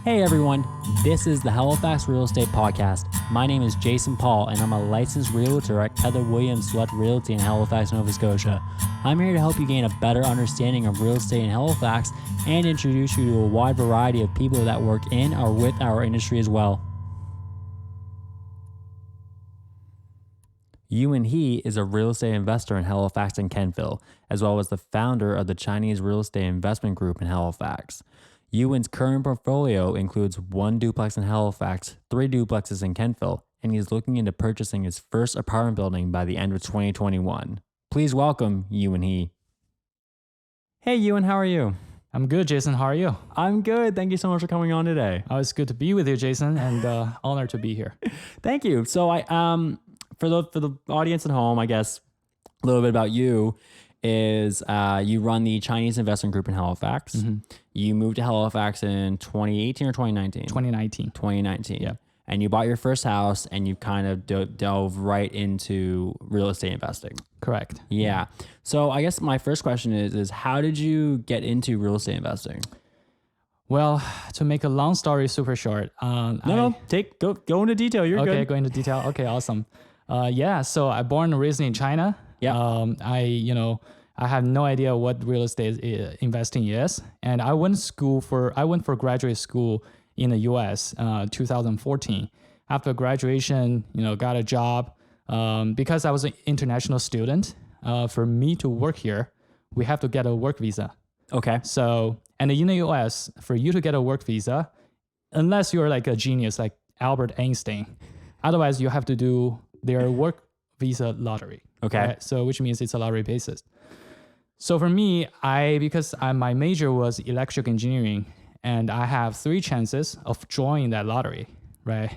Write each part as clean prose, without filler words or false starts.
Hey everyone, this is the Halifax Real Estate Podcast. My name is Jason Paul and I'm a licensed realtor at Keller Williams Select Realty in Halifax, Nova Scotia. I'm here to help you gain a better understanding of real estate in Halifax and introduce you to a wide variety of people that work in or with our industry as well. Yuan He is a real estate investor in Halifax and Kentville, as well as the founder of the Chinese Real Estate Investment Group in Halifax. Yuan's current portfolio includes 1 duplex in Halifax, 3 duplexes in Kentville, and he's looking into purchasing his first apartment building by the end of 2021. Please welcome Yuan He. Hey Yuan, how are you? I'm good, Jason. How are you? I'm good. Thank you so much for coming on today. Oh, it's good to be with you, Jason, and honored to be here. Thank you. So for the audience at home, I guess a little bit about you is you run the Chinese Investment Group in Halifax. Mm-hmm. You moved to Halifax in 2018 or 2019? 2019. 2019. Yeah. And you bought your first house and you kind of delve right into real estate investing. Correct. Yeah. So I guess my first question is how did you get into real estate investing? Well, to make a long story super short. Go into detail. You're good. Okay, go into detail. Okay, awesome. So I born and raised in China. Yeah. I have no idea what real estate investing is, and I went for graduate school in the U.S. 2014. After graduation, got a job because I was an international student. For me to work here, we have to get a work visa. Okay. So, and in the U.S., for you to get a work visa, unless you're like a genius like Albert Einstein, otherwise you have to do their work visa lottery. Okay. Right? So which means it's a lottery basis. So for me, because my major was electrical engineering, and I have 3 chances of joining that lottery, right?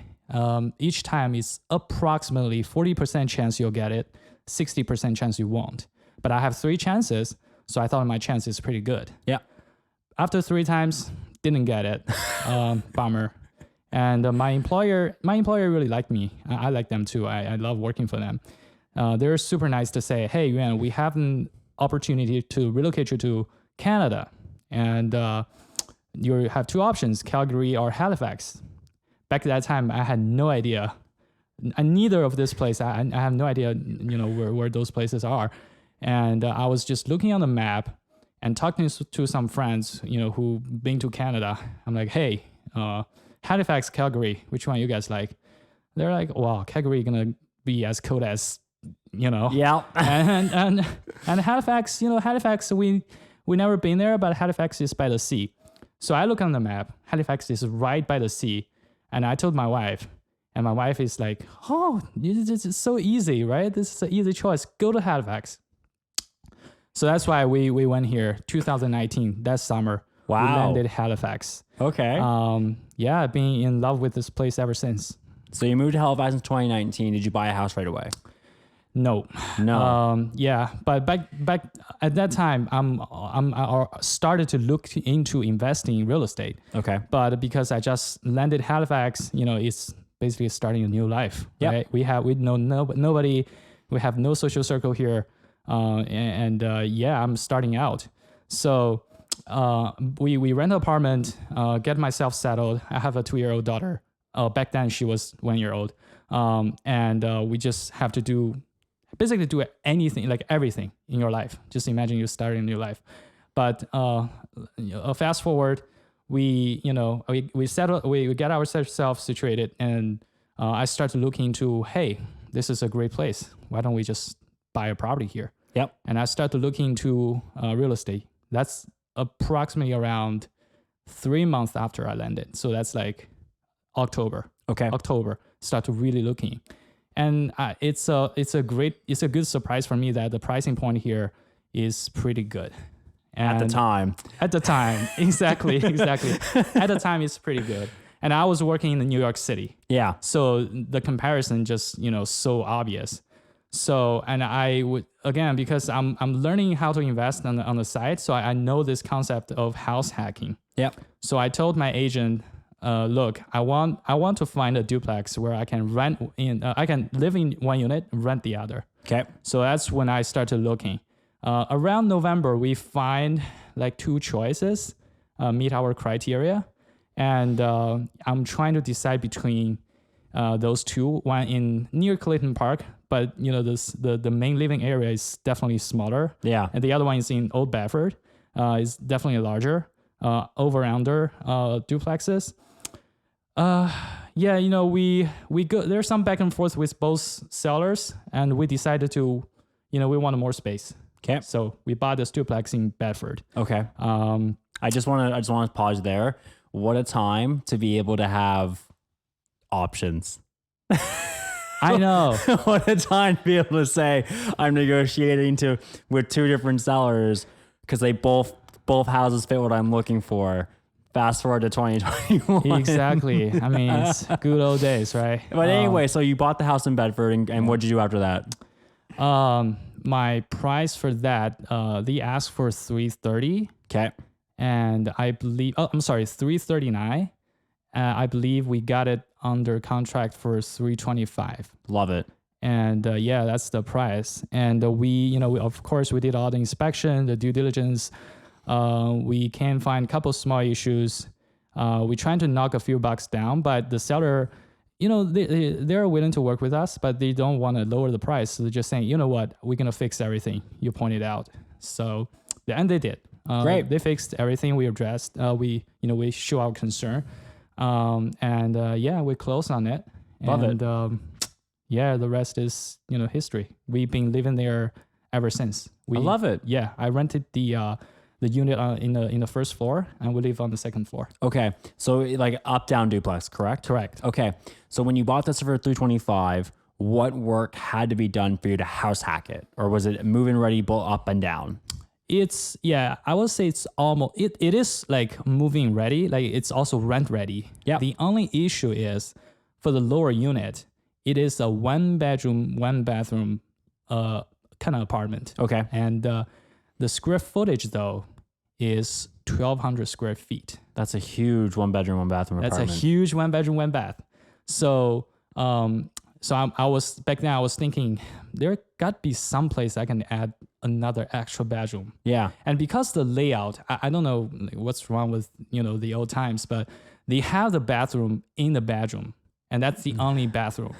Each time it's approximately 40% chance you'll get it, 60% chance you won't. But I have 3 chances, so I thought my chance is pretty good. Yeah. After 3 times, didn't get it. Bummer. And my employer really liked me. I like them too. I love working for them. They're super nice to say, hey, Yuan, we have an opportunity to relocate you to Canada. And you have 2 options, Calgary or Halifax. Back at that time, I had no idea. Neither of this place, I have no idea, where those places are. And I was just looking on the map and talking to some friends, who've been to Canada. I'm like, hey, Halifax, Calgary, which one you guys like? They're like, wow, Calgary gonna be as cold as, Yeah. and Halifax, Halifax, we never been there, but Halifax is by the sea. So I look on the map, Halifax is right by the sea. And I told my wife, and my wife is like, oh, this is so easy, right? This is an easy choice. Go to Halifax. So that's why we went here 2019, that summer. Wow. We landed Halifax. Okay. Being in love with this place ever since. So you moved to Halifax in 2019. Did you buy a house right away? No. But back at that time, I started to look into investing in real estate. Okay. But because I just landed Halifax, it's basically starting a new life. Yep. Right? We know nobody. We have no social circle here, I'm starting out. So we rent an apartment, get myself settled. I have a 2-year-old daughter. Back then she was 1 year old. We just have to do anything, like everything in your life. Just imagine you starting a new life. But fast forward, we get ourselves situated, and I started looking into, hey, this is a great place. Why don't we just buy a property here? Yep. And I started looking into real estate. That's approximately around 3 months after I landed. So that's like October. Okay. October, start to really looking. And it's a good surprise for me that the pricing point here is pretty good. And At the time. Exactly. At the time, it's pretty good. And I was working in New York City. Yeah. So the comparison just, so obvious. So, and I would, again, because I'm learning how to invest on the side. So I know this concept of house hacking. Yep. So I told my agent, look, I want to find a duplex where I can I can live in one unit, rent the other. Okay. So that's when I started looking. Around November, we find like 2 choices meet our criteria. And I'm trying to decide between those two. One in near Clayton Park, but the main living area is definitely smaller. Yeah. And the other one is in Old Bedford. Is definitely larger. Over under duplexes. We go. There's some back and forth with both sellers, and we decided to, we wanted more space. Okay. So we bought this duplex in Bedford. Okay. I just want to pause there. What a time to be able to have options. I know. What a time to be able to say I'm negotiating with two different sellers because they both houses fit what I'm looking for. Fast forward to 2021. Exactly. I mean, it's good old days, right? But anyway, so you bought the house in Bedford, and what did you do after that? My price for that, they asked for $330. Okay. And I believe, $339. I believe we got it under contract for $325. Love it. And that's the price. And we of course, we did all the inspection, the due diligence. We can find a couple small issues. We trying to knock a few bucks down, but the seller, they're willing to work with us, but they don't want to lower the price. So they're just saying, you know what, we're going to fix everything you pointed out. So and they did. Great. They fixed everything. We addressed. We show our concern. We closed on it. Love it. The rest is, history. We've been living there ever since. I love it. Yeah. I rented the unit in the first floor, and we live on the second floor. Okay. So like up down duplex, correct? Correct. Okay. So when you bought this for $325, what work had to be done for you to house hack it? Or was it move-in ready, both up and down? I would say it's almost, it is like moving ready. Like it's also rent ready. Yeah. The only issue is for the lower unit, it is a 1 bedroom, 1 bathroom, kind of apartment. Okay. And, the square footage though is 1,200 square feet. That's a huge 1 bedroom, 1 bathroom apartment. That's a huge 1 bedroom, 1 bath. So, I was back then. I was thinking there got to be some place I can add another extra bedroom. Yeah. And because the layout, I don't know what's wrong with the old times, but they have the bathroom in the bedroom, and that's the only bathroom.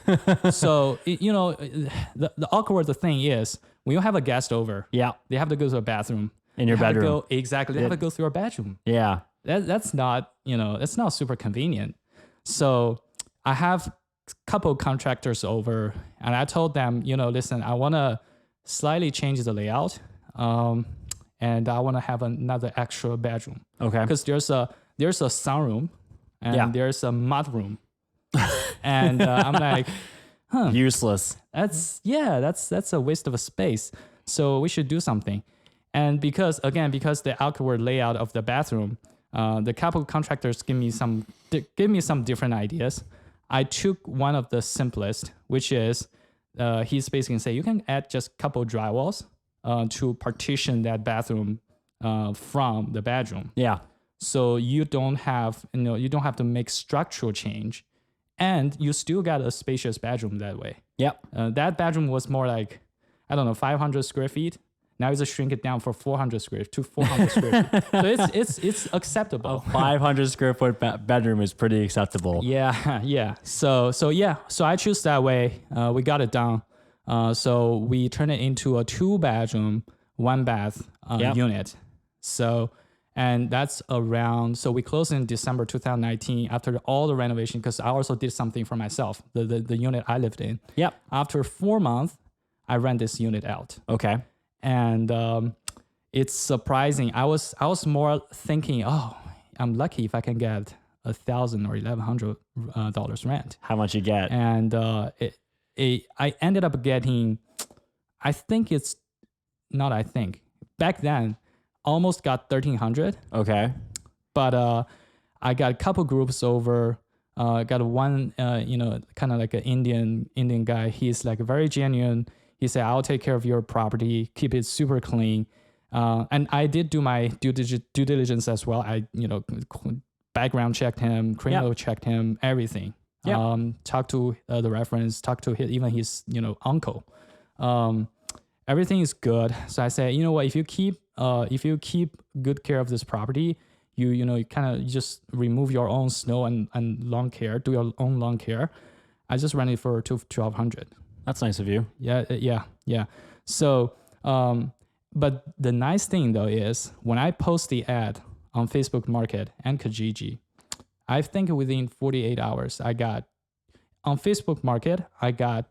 So the awkward thing is when you have a guest over, Yeah. they have to go to a bathroom In your bedroom. Exactly, they have to go through a bedroom. Yeah. That's not it's not super convenient. So I have couple contractors over, and I told them, listen, I want to slightly change the layout, and I want to have another extra bedroom. Okay. Because there's a sunroom, and there's a mud room, and I'm like, Useless. that's a waste of a space. So we should do something. And because the outward layout of the bathroom, the couple contractors give me some different ideas. I took one of the simplest, which is he's basically saying you can add just couple drywalls to partition that bathroom from the bedroom. Yeah. So you don't have to make structural change, and you still got a spacious bedroom that way. Yep. That bedroom was more like 500 square feet. Now it's a shrink it down for 400 square feet. So it's acceptable. 500 square foot bedroom is pretty acceptable. Yeah. So I choose that way. We got it done. So we turn it into a 2 bedroom, 1 bath unit. So, and that's around, so we closed in December 2019 after all the renovation, because I also did something for myself, the unit I lived in. Yep. After 4 months, I rent this unit out. Okay. And it's surprising. I was more thinking, I'm lucky if I can get $1,000 or $1,100 rent. How much you get? And I ended up getting, back then, almost got 1,300. Okay. But I got a couple groups over. Got one, kind of like an Indian guy. He's like very genuine. He said, I'll take care of your property, keep it super clean. And I did do my due diligence as well. I, background checked him, criminal checked him, everything. Talked to the reference, talked to even his, uncle. Everything is good. So I said, you know what, if you keep good care of this property, you kind of just remove your own snow and lawn care, do your own lawn care. I just rent it for $1,200. That's nice of you. Yeah. So, but the nice thing though is when I post the ad on Facebook Market and Kijiji, I think within 48 hours, on Facebook Market, I got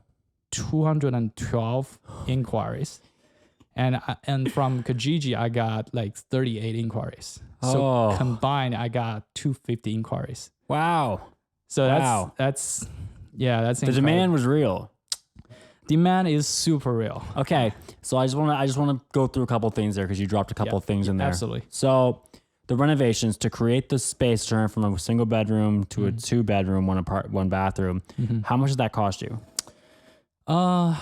212 inquiries. And from Kijiji, I got like 38 inquiries. So combined, I got 250 inquiries. Wow. So that's the incredible. demand was real. Demand is super real. Okay, so I just want to go through a couple things there because you dropped a couple of things in there. Absolutely. So the renovations to create the space to turn from a single bedroom to a 2-bedroom, one bathroom. How much did that cost you? I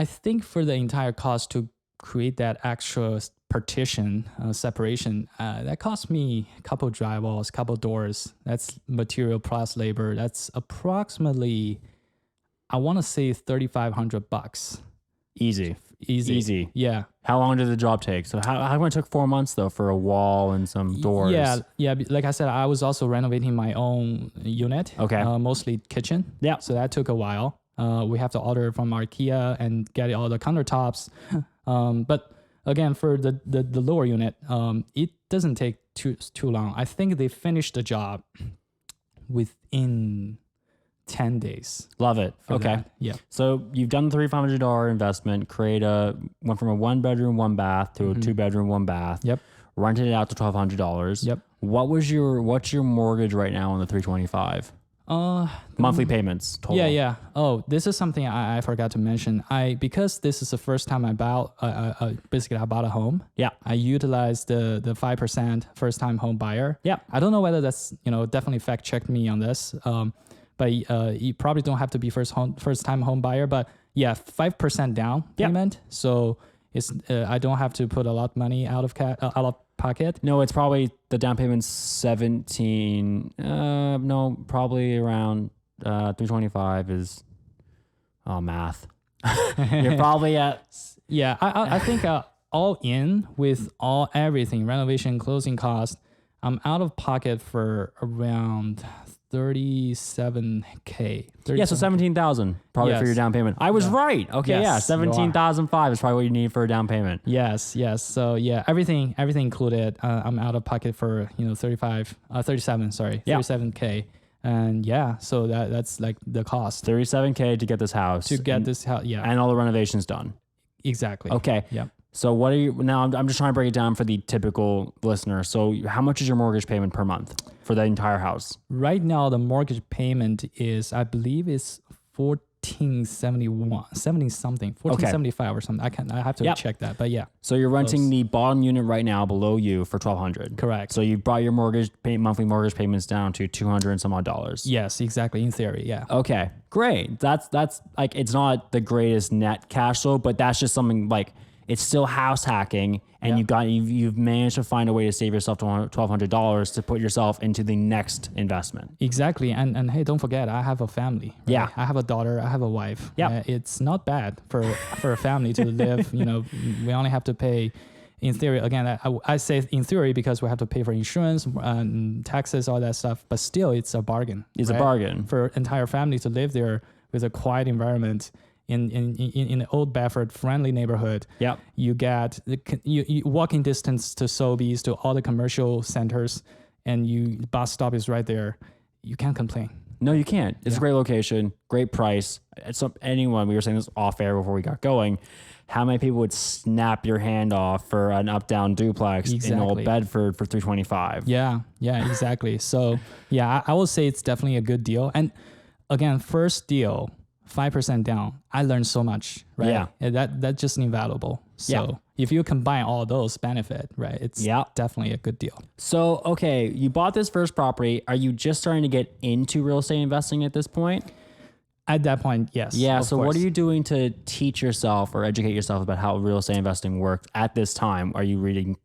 think for the entire cost to create that extra partition separation, that cost me a couple drywalls, couple doors. That's material plus labor. That's approximately, I want to say $3,500. Easy. Yeah. How long did the job take? So how come it took 4 months though for a wall and some doors? Yeah. Like I said, I was also renovating my own unit. Okay. Mostly kitchen. Yeah. So that took a while. We have to order from IKEA and get all the countertops. But again, for the lower unit, it doesn't take too long. I think they finished the job within 10 days. Love it. Okay. That. Yeah. So you've done the $3,500 investment, went from a 1-bedroom, 1-bath to a 2-bedroom, 1-bath. Yep. Rented it out to $1,200. Yep. What's your mortgage right now on the $325? Monthly payments total. Yeah. Oh, this is something I forgot to mention. Because this is the first time I bought a home. Yeah. I utilized the 5% first time home buyer. Yeah. I don't know whether that's, definitely fact checked me on this. But you probably don't have to be first time home buyer, but yeah, 5% down payment. So it's I don't have to put a lot of money out of pocket. No, it's probably the down payment's 17. No, probably around 325 is math. You're probably at I think all in with everything, renovation, closing cost, I'm out of pocket for around 37K. Yeah, so 17,000 probably for your down payment. I was right. Okay, yes, 17,005 is probably what you need for a down payment. Yes. So yeah, everything included. I'm out of pocket for 37K, and yeah, so that's like the cost. 37K to get this house. Yeah, and all the renovations done. Exactly. Okay. Yeah. So what are you now? I'm just trying to break it down for the typical listener. So how much is your mortgage payment per month for the entire house? Right now, the mortgage payment is, I believe, is $1,475 or something. I have to check that, but yeah. So you're renting the bottom unit right now below you for $1,200. Correct. So you brought your monthly mortgage payments down to $200 and some odd dollars. Yes, exactly. In theory, yeah. Okay, great. That's like, it's not the greatest net cash flow, but that's just something like, it's still house hacking, and you've managed to find a way to save yourself $1,200 to put yourself into the next investment. Exactly, and hey, don't forget, I have a family. Right? Yeah, I have a daughter, I have a wife. Yeah, it's not bad for a family to live. We only have to pay. In theory, again, I say in theory because we have to pay for insurance and taxes, all that stuff. But still, it's a bargain. It's a bargain for an entire family to live there with a quiet environment. In an Old Bedford friendly neighborhood, you get you walking distance to Sobeys, to all the commercial centers, and bus stop is right there. You can't complain. No, you can't. It's a great location, great price. So we were saying this off air before we got going. How many people would snap your hand off for an up-down duplex in Old Bedford for $325? Yeah, exactly. So yeah, I will say it's definitely a good deal. And again, first deal, 5% down. I learned so much, right? Yeah. That's just invaluable. So if you combine all those benefits, right, it's definitely a good deal. So, okay, you bought this first property. Are you just starting to get into real estate investing at this point? At that point, yes. Yeah. So what are you doing to teach yourself or educate yourself about how real estate investing works at this time? Are you reading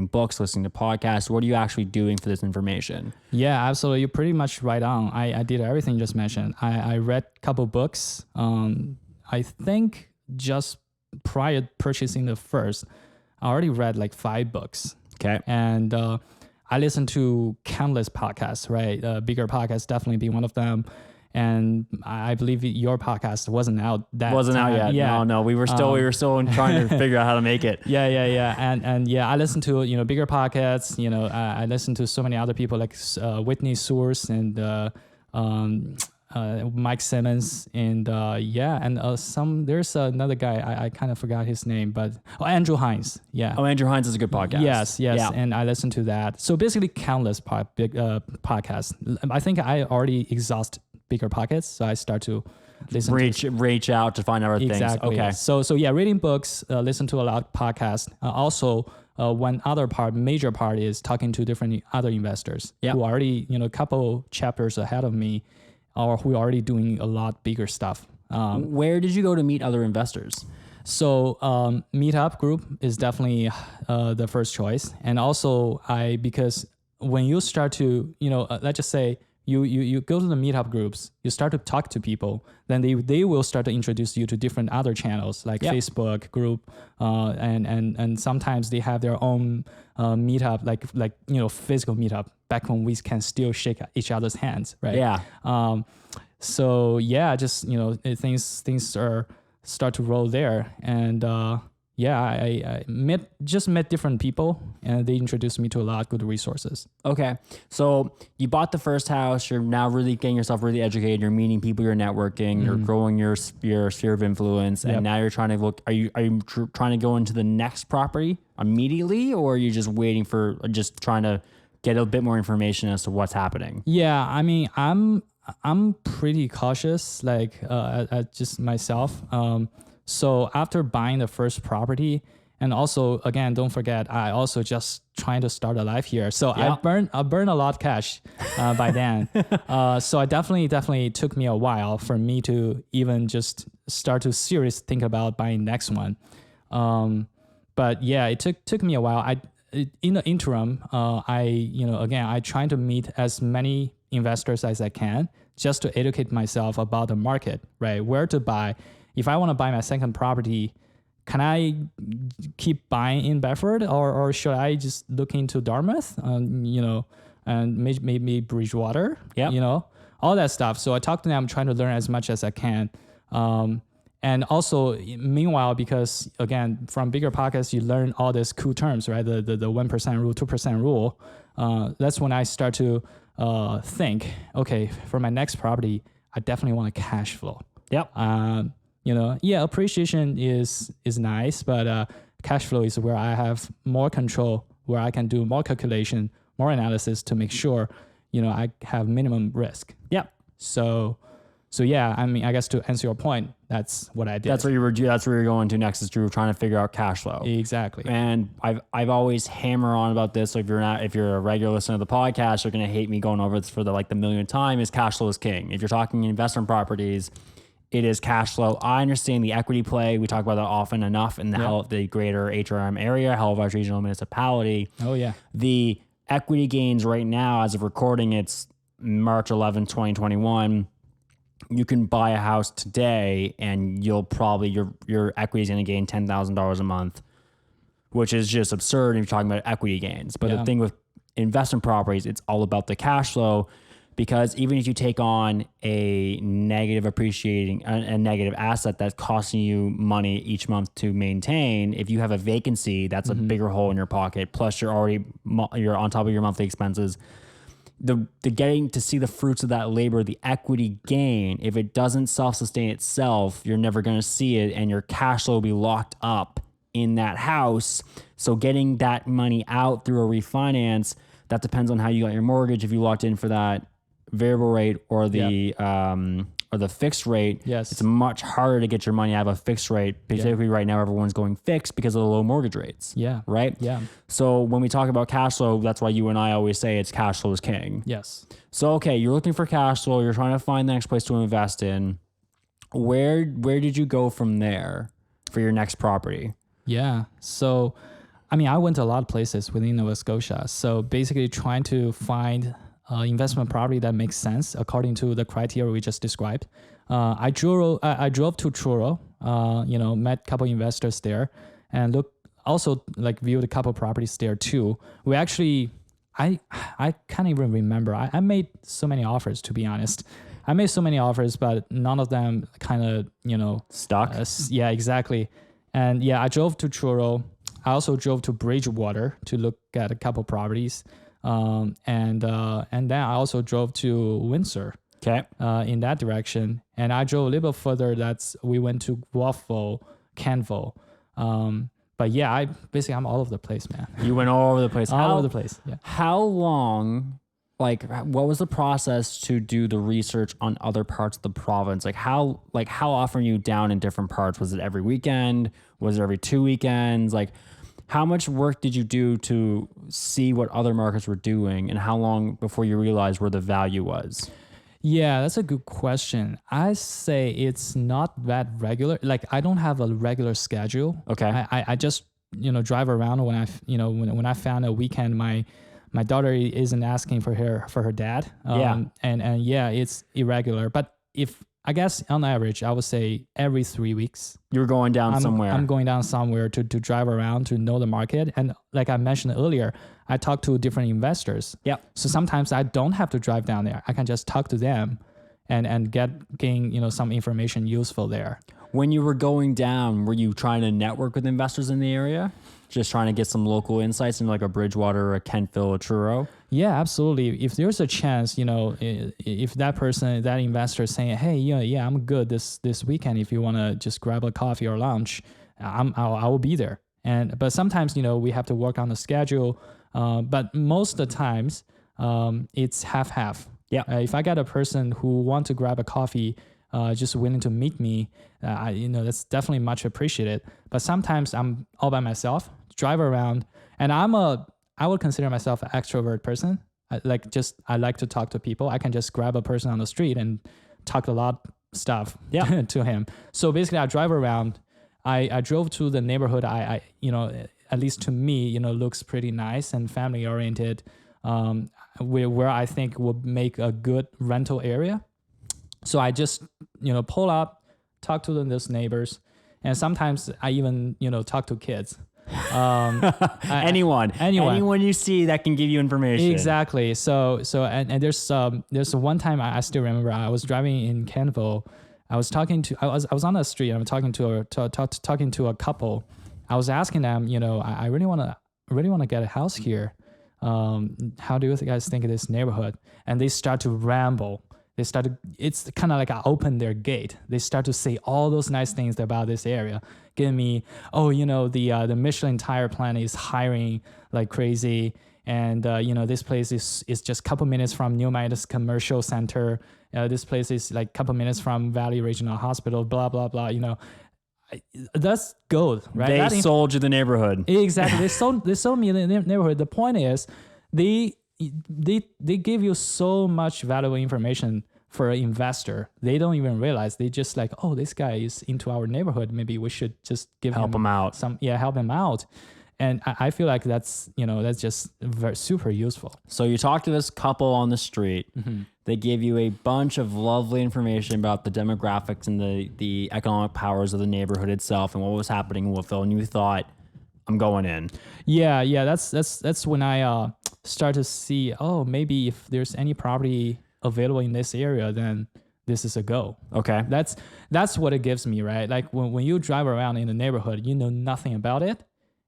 books, listening to podcasts? What are you actually doing for this information? Yeah, absolutely. You're pretty much right on. I did everything you just mentioned. I read a couple books. I think just prior to purchasing the first, I already read like 5 books. Okay. And I listen to countless podcasts, right? Bigger podcasts definitely be one of them. And I believe your podcast wasn't out that Wasn't time. out yet. Yeah. No, we were still trying to figure out how to make it. Yeah. And yeah, I listen to, bigger podcasts, I listen to so many other people like Whitney Source and Mike Simmons and there's another guy, I kind of forgot his name, but Andrew Hines. Yeah. Oh, Andrew Hines is a good podcast. Yes. Yeah. And I listen to that. So basically countless podcasts. I think I already exhaust bigger podcasts, so I start to listen reach out to find out exactly. things. Okay. So yeah, reading books, listen to a lot of podcasts. Also, one other major part is talking to different other investors who are already, a couple chapters ahead of me, or who are already doing a lot bigger stuff. Where did you go to meet other investors? So Meetup group is definitely the first choice, and also because when you start to, let's just say. You go to the meetup groups, you start to talk to people, then they will start to introduce you to different other channels like Facebook group, and sometimes they have their own meetup, like physical meetup back when we can still shake each other's hands, right? Yeah. So yeah, just things start to roll there, and I met different people, and they introduced me to a lot of good resources. Okay. So you bought the first house. You're now really getting yourself really educated. You're meeting people. You're networking. You're growing your sphere of influence. And now you're trying to look. Are you trying to go into the next property immediately, or are you just waiting for just trying to get a bit more information as to what's happening? Yeah, I mean, I'm pretty cautious, like just myself. So after buying the first property, and also again, don't forget, I also just trying to start a life here. So I burned a lot of cash by then. So I definitely took me a while for me to even just start to seriously think about buying next one. But yeah, it took me a while. In the interim, I try to meet as many investors as I can just to educate myself about the market, right? Where to buy. If I want to buy my second property, can I keep buying in Bedford, or should I just look into Dartmouth, and maybe Bridgewater, all that stuff. So I talk to them, trying to learn as much as I can. And also, meanwhile, because again, from bigger podcasts, you learn all these cool terms, right? The 1% rule, 2% rule. That's when I start to think, okay, for my next property, I definitely want a cash flow. Yep. Appreciation is nice, but cash flow is where I have more control, where I can do more calculation, more analysis to make sure, I have minimum risk. Yep. So yeah, I mean, I guess to answer your point, that's what I did. That's where you're going to next, is trying to figure out cash flow. Exactly. And I've always hammer on about this. So if you're a regular listener to the podcast, you're going to hate me going over this for the millionth time, is cash flow is king. If you're talking investment properties, it is cash flow. I understand the equity play. We talk about that often enough in the greater HRM area, Halifax Regional Municipality. Oh, yeah. The equity gains right now, as of recording, it's March 11, 2021. You can buy a house today and you'll probably, your equity is going to gain $10,000 a month, which is just absurd if you're talking about equity gains. But the thing with investment properties, it's all about the cash flow. Because even if you take on a negative asset that's costing you money each month to maintain, if you have a vacancy, that's a bigger hole in your pocket. Plus, you're on top of your monthly expenses. The getting to see the fruits of that labor, the equity gain, if it doesn't self-sustain itself, you're never going to see it, and your cash flow will be locked up in that house. So getting that money out through a refinance, that depends on how you got your mortgage. If you locked in for that variable rate or the fixed rate, it's much harder to get your money out of a fixed rate. Particularly right now, everyone's going fixed because of the low mortgage rates. Yeah. Right? Yeah. So when we talk about cash flow, that's why you and I always say it's cash flow is king. Yes. So, okay, you're looking for cash flow. You're trying to find the next place to invest in. Where did you go from there for your next property? Yeah. So, I mean, I went to a lot of places within Nova Scotia. So basically trying to find investment property that makes sense according to the criteria we just described. I drove to Truro, met a couple investors there, and viewed a couple properties there too. I I can't even remember. I made so many offers, to be honest. I made so many offers, but none of them kind of, Stuck? Yeah, exactly. And yeah, I drove to Truro. I also drove to Bridgewater to look at a couple properties. And then I also drove to Windsor. Okay. In that direction, and I drove a little bit further. We went to Wolfville, Kentville. But yeah, I'm all over the place, man. You went all over the place. All over the place. Yeah. How long, like, what was the process to do the research on other parts of the province? How often are you down in different parts? Was it every weekend? Was it every 2 weekends? Like, how much work did you do to see what other markets were doing, and how long before you realized where the value was? Yeah, that's a good question. I say it's not that regular. Like, I don't have a regular schedule. Okay. I just, drive around when when I found a weekend, my daughter isn't asking for her dad. And yeah, it's irregular. But I guess on average, I would say every 3 weeks. You're going down somewhere. I'm going down somewhere to drive around to know the market. And like I mentioned earlier, I talk to different investors. Yeah. So sometimes I don't have to drive down there. I can just talk to them and gain some information useful there. When you were going down, were you trying to network with investors in the area? Just trying to get some local insights into like a Bridgewater, a Kentville, a Truro? Yeah, absolutely. If there's a chance, if that investor is saying, hey, yeah, I'm good this weekend. If you want to just grab a coffee or lunch, I will be there. But sometimes, we have to work on the schedule. But most of the times, it's half-half. Yeah. If I got a person who want to grab a coffee, just willing to meet me, that's definitely much appreciated. But sometimes I'm all by myself, drive around, and I would consider myself an extrovert person. I like to talk to people. I can just grab a person on the street and talk a lot of stuff to him. So basically, I drive around. I drove to the neighborhood. I at least to me, looks pretty nice and family oriented. Where I think would make a good rental area. So I just, pull up, talk to those neighbors, and sometimes I even, talk to kids. Anyone you see that can give you information. Exactly. So and there's one time I still remember I was driving in Kentville. I was on the street. I'm talking to a couple. I was asking them, I really want to get a house here. How do you guys think of this neighborhood? And they start to ramble. It's kind of like I open their gate. They start to say all those nice things about this area. Give me, the Michelin tire plant is hiring like crazy. And, this place is just a couple minutes from New Midas Commercial Center. This place is like a couple minutes from Valley Regional Hospital, blah, blah, blah, That's gold, right? They sold you the neighborhood. Exactly. They sold me the neighborhood. The point is they give you so much valuable information for an investor. They don't even realize. They just like, oh, this guy is into our neighborhood. Maybe we should just help him out. Help him out. And I feel like that's just super useful. So you talk to this couple on the street. Mm-hmm. They give you a bunch of lovely information about the demographics and the economic powers of the neighborhood itself and what was happening in Wolfville. And you thought, I'm going in. Yeah. That's when I start to see, oh, maybe if there's any property available in this area, then this is a go. Okay. That's what it gives me, right? Like when you drive around in the neighborhood, you know nothing about it.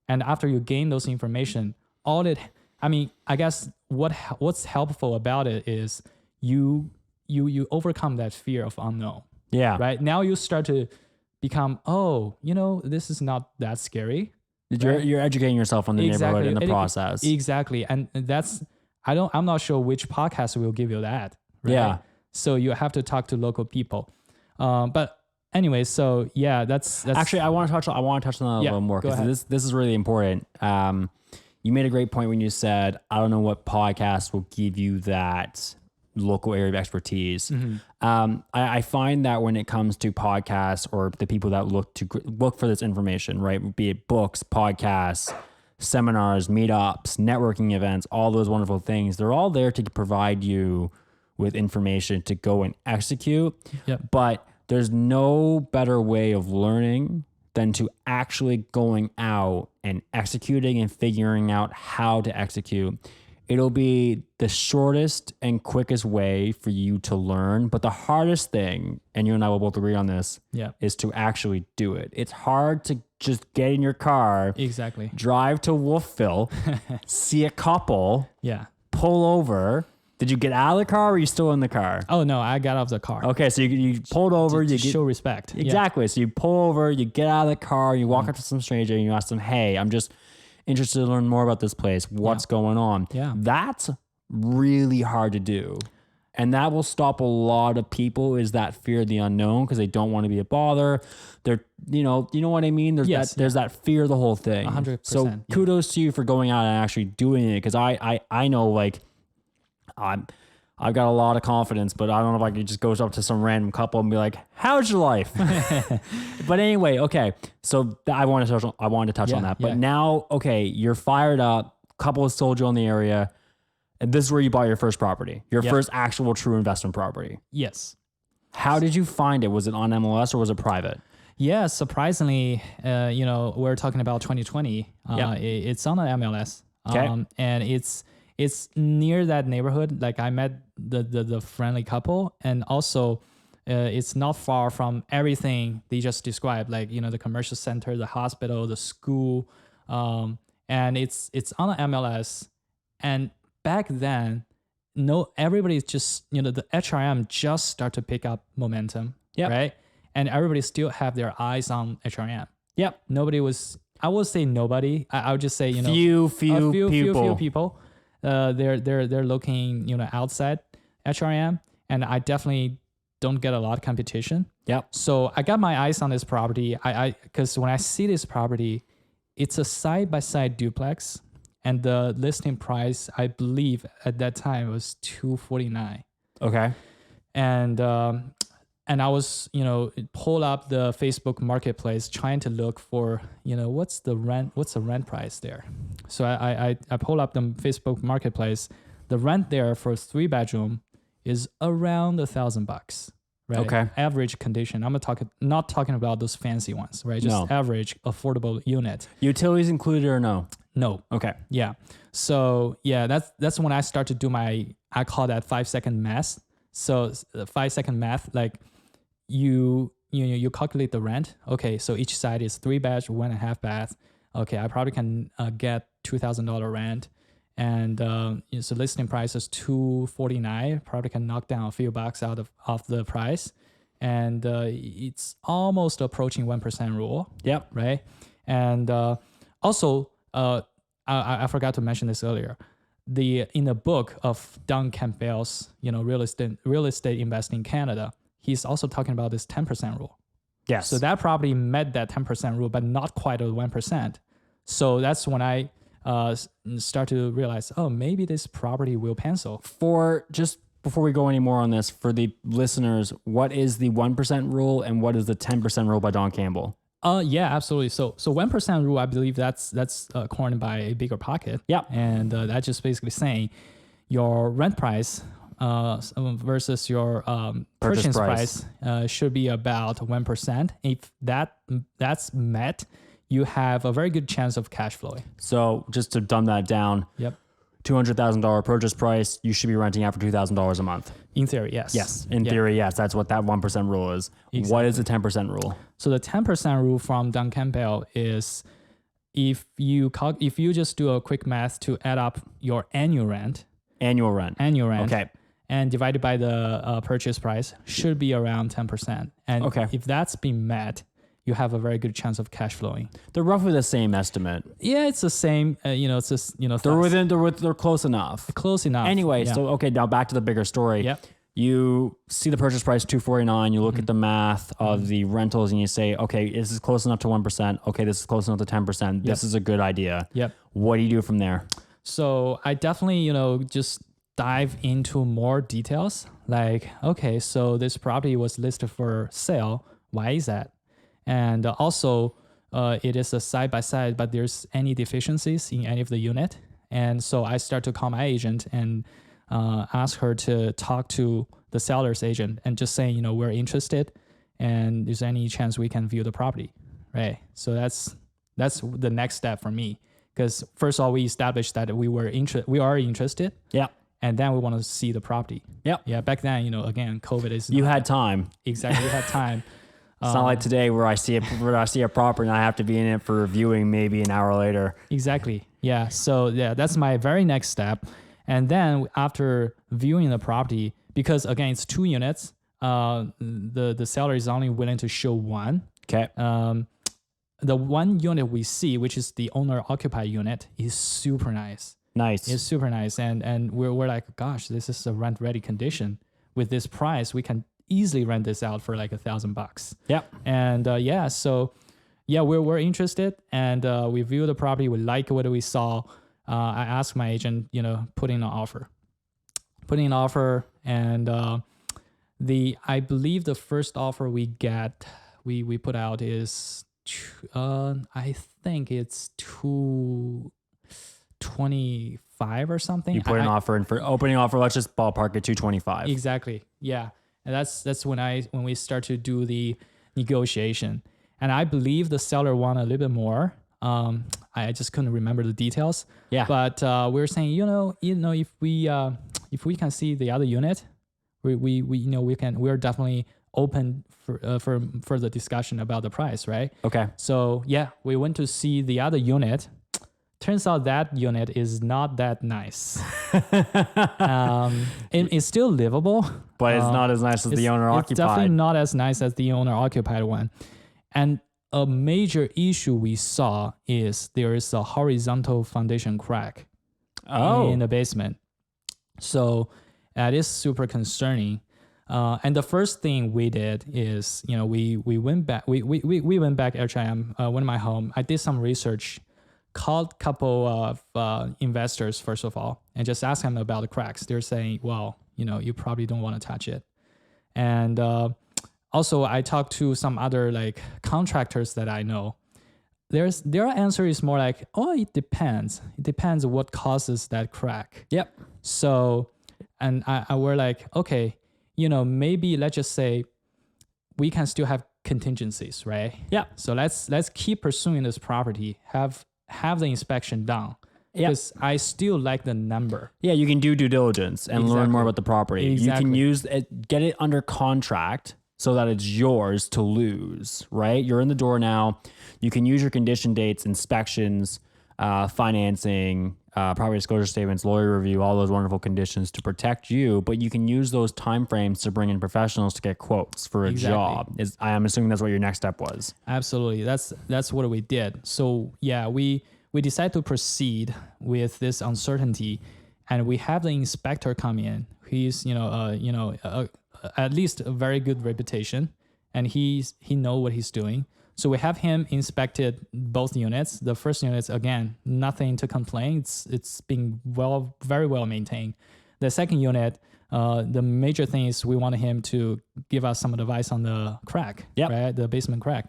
And after you gain those information, I guess what's helpful about it is you overcome that fear of unknown. Yeah. Right. Now you start to become, this is not that scary. Right? You're educating yourself on the neighborhood in the process. Exactly. And I'm not sure which podcast will give you that. Right? Yeah. So you have to talk to local people. But anyway, so yeah, that's actually I want to touch on that a little more because this is really important. You made a great point when you said, I don't know what podcast will give you that local area of expertise. Mm-hmm. I find that when it comes to podcasts or the people that look for this information, right? Be it books, podcasts, seminars, meetups, networking events, all those wonderful things, they're all there to provide you with information to go and execute. Yep. But there's no better way of learning than to actually going out and executing and figuring out how to execute. it'll be the shortest and quickest way for you to learn. But the hardest thing, and you and I will both agree on this, is to actually do it. It's hard to just get in your car, Exactly. drive to Wolfville, see a couple, pull over. Did you get out of the car or are you still in the car? Oh, no, I got out of the car. Okay, so you pulled over. To show respect. Exactly. So you pull over, you get out of the car, you walk up to some stranger and you ask them, hey, I'm just interested to learn more about this place. What's going on? Yeah. That's really hard to do. And that will stop a lot of people, is that fear of the unknown, because they don't want to be a bother. They're, you know what I mean? There's that fear of the whole thing. 100%. So kudos to you for going out and actually doing it, because I know, like, I've got a lot of confidence, but I don't know if I could just go up to some random couple and be like, how's your life? But anyway, okay. So I wanted to touch on that. But now, okay, you're fired up. Couple has sold you on the area. And this is where you bought your first property, your first actual true investment property. Yes. How did you find it? Was it on MLS or was it private? Yeah, surprisingly, we're talking about 2020. It's on the MLS. Okay. And it's near that neighborhood. Like I met the friendly couple, and also it's not far from everything they just described, like, the commercial center, the hospital, the school, and it's on the MLS. And back then, everybody's just, the HRM just start to pick up momentum, right? And everybody still have their eyes on HRM. Yep. Nobody was, I would say nobody. I would just say, few people. They're looking, outside HRM, and I definitely don't get a lot of competition. Yep. So I got my eyes on this property. Because when I see this property, it's a side-by-side duplex, and the listing price, I believe at that time, was $249. Okay. And I was, pull up the Facebook marketplace trying to look for, what's the rent price there. So I pull up the Facebook marketplace. The rent there for a 3-bedroom is around $1,000, right? Okay. Average condition. I'm not talking about those fancy ones, right? Just average affordable unit. Utilities included or no? No. Okay. Yeah. So that's when I start to do I call that 5-second math. So 5-second math, like you calculate the rent. Okay, so each side is 3 beds, 1.5 bath. Okay, I probably can get $2,000 rent, and so listing price is $249. Probably can knock down a few bucks out of the price, and it's almost approaching 1% rule. Yep. Right, and also I forgot to mention this earlier. In the book of Don Campbell's, real estate investing in Canada, he's also talking about this 10% rule. Yes. So that property met that 10% rule, but not quite a 1%. So that's when I start to realize, maybe this property will pencil. For just before we go any more on this, for the listeners, what is the 1% rule and what is the 10% rule by Don Campbell? Yeah, absolutely. So 1% rule, I believe that's coined by a bigger pocket. Yeah. And that's just basically saying your rent price versus your purchase price should be about 1%. If that's met, you have a very good chance of cash flowing. So just to dumb that down, $200,000 purchase price, you should be renting out for $2,000 a month. In theory, yes. Yes. In theory, yes. That's what that 1% rule is. Exactly. What is the 10% rule? So the 10% rule from Don Campbell is if you just do a quick math to add up your annual rent. Okay. And divided by the purchase price should be around 10%. And if that's been met, you have a very good chance of cash flowing. They're roughly the same estimate. Yeah, it's the same. It's just, they're close enough. Close enough. Anyway, so okay, now back to the bigger story. Yep. You see the purchase price $249. You look at the math of the rentals and you say, okay, this is close enough to 1%. Okay, this is close enough to 10%. This is a good idea. Yep. What do you do from there? So I definitely, just dive into more details. Like, okay, so this property was listed for sale. Why is that? And also, it is a side-by-side, but there's any deficiencies in any of the unit. And so I start to call my agent and ask her to talk to the seller's agent and just saying, we're interested and is there any chance we can view the property, right? So that's the next step for me, Because first of all, we established that we are interested, Yeah. and then we want to see the property. Yep. Yeah, back then, again, COVID is You had time. exactly, we had time. It's not like today where I see a property and I have to be in it for reviewing maybe an hour later. Exactly. Yeah. So yeah, that's my very next step. And then after viewing the property, because again, it's 2 units, the seller is only willing to show one. Okay. The one unit we see, which is the owner occupied unit, is super nice. Nice. It's super nice. And we're like, gosh, this is a rent ready condition. With this price, we can easily rent this out for like $1,000. Yep. And so yeah, we're interested, and we view the property. We like what we saw. I asked my agent, put in an offer, and I believe the first offer we put out is, I think it's 225 or something. You put an offer in for opening offer. Let's just ballpark it 225. Exactly. Yeah. And that's when we start to do the negotiation. And I believe the seller wanted a little bit more. I just couldn't remember the details. Yeah. But we're saying, if we can see the other unit, we're definitely open for further discussion about the price, right? Okay. So yeah, we went to see the other unit. Turns out that unit is not that nice. It's still livable, But it's not as nice as the owner occupied. It's definitely not as nice as the owner occupied one. And a major issue we saw is there is a horizontal foundation crack in the basement. So that is super concerning. And the first thing we did is, we went back. We went back. HIM went to my home. I did some research. Called a couple of investors, first of all, and just asked them about the cracks. They're saying, well, you probably don't want to touch it. And also, I talked to some other like contractors that I know. Their answer is more like, oh, it depends. It depends what causes that crack. Yep. So, and we're like, okay, maybe let's just say we can still have contingencies, right? Yeah. So let's keep pursuing this property. Have the inspection done, because I still like the number. Yeah, you can do due diligence and learn more about the property. Exactly. You can use it, get it under contract so that it's yours to lose, right? You're in the door now. You can use your condition dates, inspections, financing, property disclosure statements, lawyer review, all those wonderful conditions to protect you, but you can use those timeframes to bring in professionals to get quotes for a job. I am assuming that's what your next step was. Absolutely. That's what we did. So yeah, we decided to proceed with this uncertainty, and we have the inspector come in. He's at least a very good reputation, and he know what he's doing. So we have him inspected both units. The first units, again, nothing to complain. It's being very well maintained. The second unit, the major thing is we wanted him to give us some advice on the crack, right? The basement crack.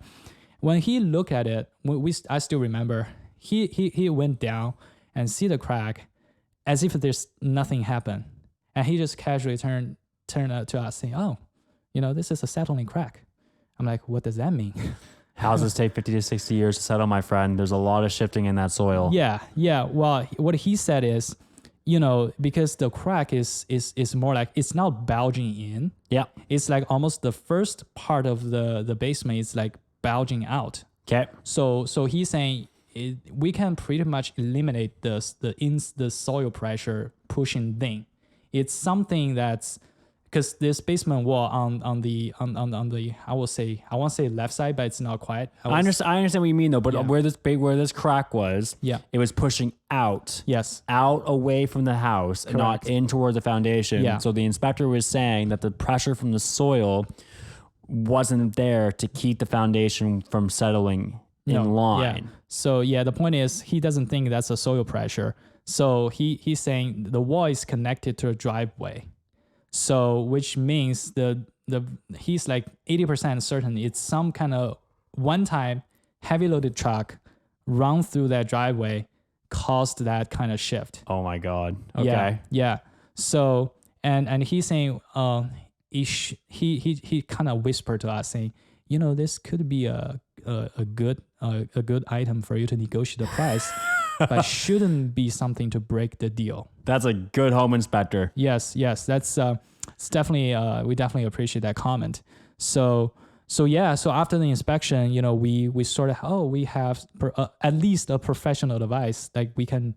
When he looked at it, I still remember he went down and see the crack as if there's nothing happened, and he just casually turned to us saying, "Oh, this is a settling crack." I'm like, "What does that mean?" Houses take 50 to 60 years to settle, my friend. There's a lot of shifting in that soil. Yeah. Well, what he said is, because the crack is more like it's not bulging in. Yeah. It's like almost the first part of the basement is like bulging out. Okay. So he's saying we can pretty much eliminate the soil pressure pushing thing. It's something that's, because this basement wall on the I won't say left side, but it's not quite. I understand what you mean though, but where this crack was, it was pushing out. Yes. Out away from the house and not in toward the foundation. Yeah. So the inspector was saying that the pressure from the soil wasn't there to keep the foundation from settling in line. Yeah. So the point is he doesn't think that's a soil pressure. So he's saying the wall is connected to a driveway. So, which means he's like 80% certain it's some kind of one-time heavy loaded truck run through that driveway caused that kind of shift. Oh my God. Okay. Yeah. So, and he's saying, he kind of whispered to us saying, this could be a good item for you to negotiate the price. but shouldn't be something to break the deal. That's a good home inspector. Yes, that's it's definitely we definitely appreciate that comment. So after the inspection, we sort of we have at least a professional advice like we can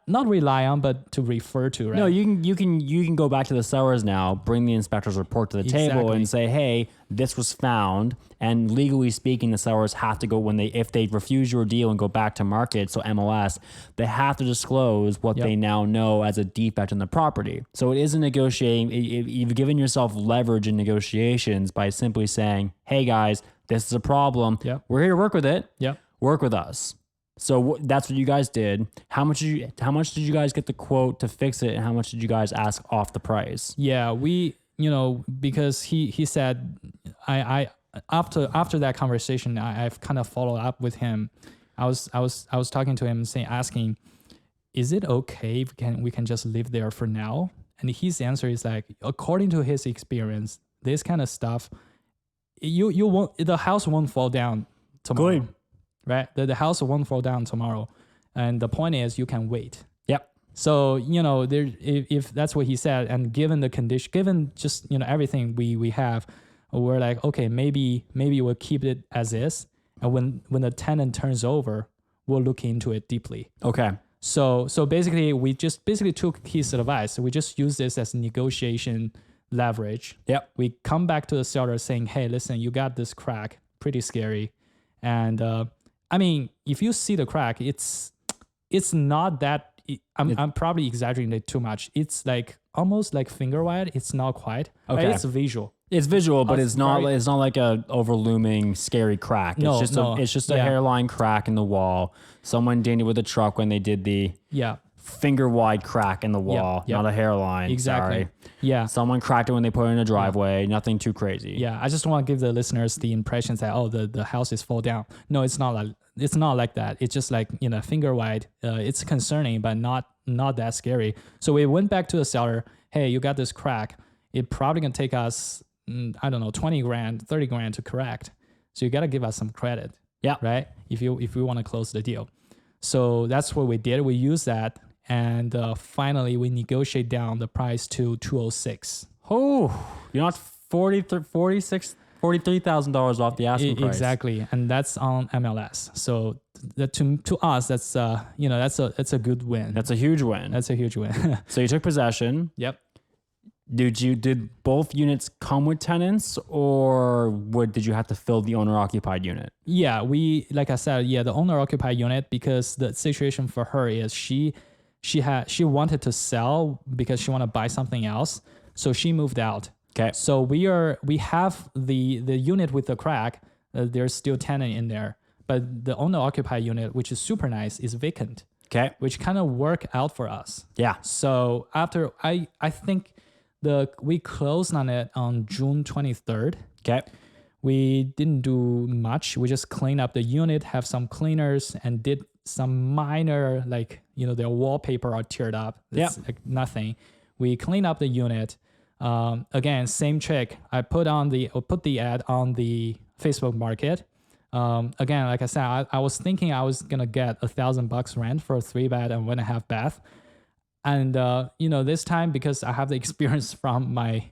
not rely on but to refer to, right? No, you can go back to the sellers now, bring the inspector's report to the table and say, hey, this was found, and legally speaking, the sellers have to go if they refuse your deal and go back to market, so MLS, they have to disclose what they now know as a defect in the property. So it isn't negotiating. You've given yourself leverage in negotiations by simply saying, hey guys, this is a problem. We're here to work with it. Work with us. So that's what you guys did. How much did you guys get the quote to fix it, and how much did you guys ask off the price? Yeah, we because he said I after that conversation I've kind of followed up with him. I was talking to him asking, is it okay if we can just live there for now? And his answer is like, according to his experience, this kind of stuff, the house won't fall down tomorrow. Good. Right? The house won't fall down tomorrow. And the point is you can wait. Yep. So, if that's what he said, and given the condition, given just, everything we have, we're like, okay, maybe we'll keep it as is. And when the tenant turns over, we'll look into it deeply. Okay. So basically we just took his advice. We just use this as negotiation leverage. Yep. We come back to the seller saying, hey, listen, you got this crack, pretty scary. And, if you see the crack, it's not that. I'm probably exaggerating it too much. It's like almost like finger wide. It's not quite. Okay. It's visual. It's visual, but it's not like a overlooming scary crack. It's just a hairline crack in the wall. Someone did it with a truck when they did the finger wide crack in the wall, not a hairline. Exactly. Sorry. Yeah. Someone cracked it when they put it in a driveway. Nothing too crazy. Yeah. I just want to give the listeners the impression that the house is fall down. No, it's not like that. It's just like, finger wide. It's concerning, but not that scary. So we went back to the seller. Hey, you got this crack. It probably gonna take us, I don't know, 20 grand, 30 grand to correct. So you got to give us some credit. Yeah. Right. If we want to close the deal. So that's what we did. We used that. And finally we negotiate down the price to $206. Oh, you're not $43,000 off the asking price. Exactly. And that's on MLS. So that to us, that's that's a good win. That's a huge win. That's a huge win. So you took possession. Yep. Did both units come with tenants, or did you have to fill the owner occupied unit? Yeah, like I said, the owner occupied unit, because the situation for her is she wanted to sell because she wanted to buy something else. So she moved out. Okay. So we have the unit with the crack. There's still tenant in there, but the owner occupied unit, which is super nice, is vacant. Okay. Which kind of worked out for us. Yeah. So after I think we closed on it on June 23rd. Okay. We didn't do much. We just cleaned up the unit, have some cleaners, and did some minor, like, their wallpaper are teared up. It's like nothing. We cleaned up the unit. Again, same trick. I put the ad on the Facebook market. Again, like I said, I was thinking I was gonna get $1,000 rent for a 3-bed and 1.5 bath. And, this time, because I have the experience from my